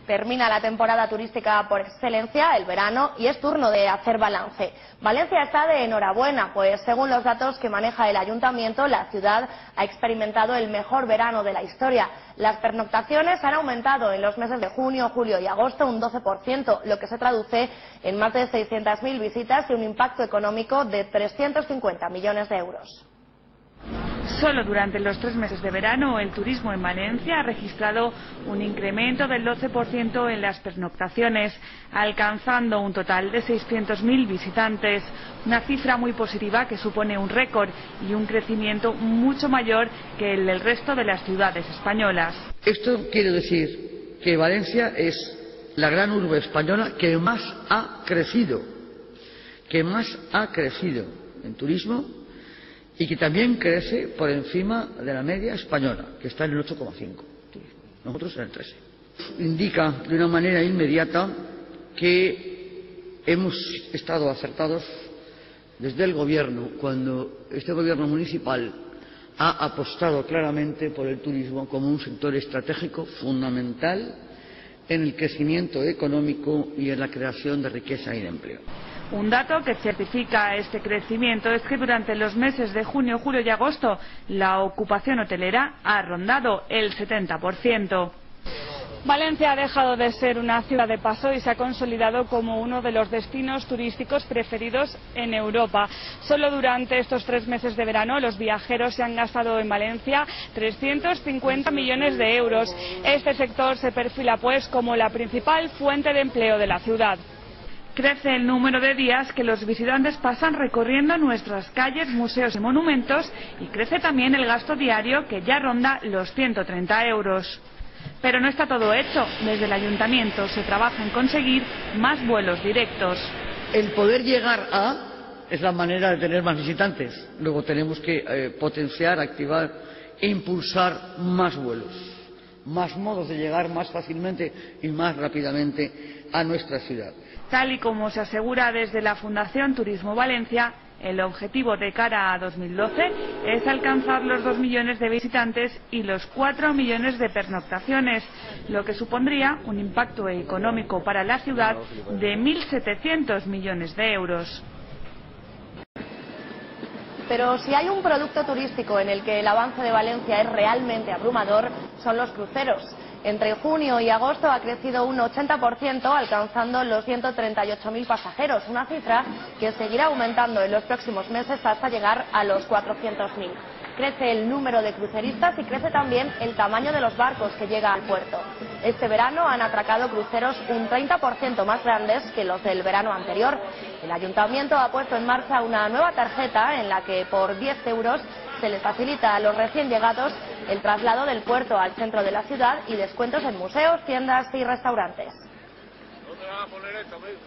Termina la temporada turística por excelencia, el verano, y es turno de hacer balance. Valencia está de enhorabuena, pues según los datos que maneja el ayuntamiento, la ciudad ha experimentado el mejor verano de la historia. Las pernoctaciones han aumentado en los meses de junio, julio y agosto un 12%, lo que se traduce en más de 600.000 visitas y un impacto económico de 350 millones de euros. Solo durante los 3 meses de verano, el turismo en Valencia ha registrado un incremento del 12% en las pernoctaciones, alcanzando un total de 600.000 visitantes, una cifra muy positiva que supone un récord y un crecimiento mucho mayor que el del resto de las ciudades españolas. Esto quiere decir que Valencia es la gran urbe española que más ha crecido en turismo, y que también crece por encima de la media española, que está en el 8,5, nosotros en el 13. Indica de una manera inmediata que hemos estado acertados desde el gobierno, cuando este gobierno municipal ha apostado claramente por el turismo como un sector estratégico fundamental en el crecimiento económico y en la creación de riqueza y de empleo. Un dato que certifica este crecimiento es que durante los meses de junio, julio y agosto la ocupación hotelera ha rondado el 70%. Valencia ha dejado de ser una ciudad de paso y se ha consolidado como uno de los destinos turísticos preferidos en Europa. Solo durante estos 3 meses de verano los viajeros se han gastado en Valencia 350 millones de euros. Este sector se perfila pues como la principal fuente de empleo de la ciudad. Crece el número de días que los visitantes pasan recorriendo nuestras calles, museos y monumentos, y crece también el gasto diario, que ya ronda los 130 euros. Pero no está todo hecho. Desde el ayuntamiento se trabaja en conseguir más vuelos directos. El poder llegar a es la manera de tener más visitantes. Luego tenemos que potenciar, activar e impulsar más vuelos, más modos de llegar más fácilmente y más rápidamente a nuestra ciudad. Tal y como se asegura desde la Fundación Turismo Valencia, el objetivo de cara a 2012 es alcanzar los 2 millones de visitantes y los 4 millones de pernoctaciones, lo que supondría un impacto económico para la ciudad de 1.700 millones de euros. Pero si hay un producto turístico en el que el avance de Valencia es realmente abrumador, son los cruceros. Entre junio y agosto ha crecido un 80%, alcanzando los 138.000 pasajeros, una cifra que seguirá aumentando en los próximos meses hasta llegar a los 400.000. Crece el número de cruceristas y crece también el tamaño de los barcos que llegan al puerto. Este verano han atracado cruceros un 30% más grandes que los del verano anterior. El ayuntamiento ha puesto en marcha una nueva tarjeta en la que por 10 euros se les facilita a los recién llegados el traslado del puerto al centro de la ciudad y descuentos en museos, tiendas y restaurantes. ¿Dónde van a poner esto, amigo?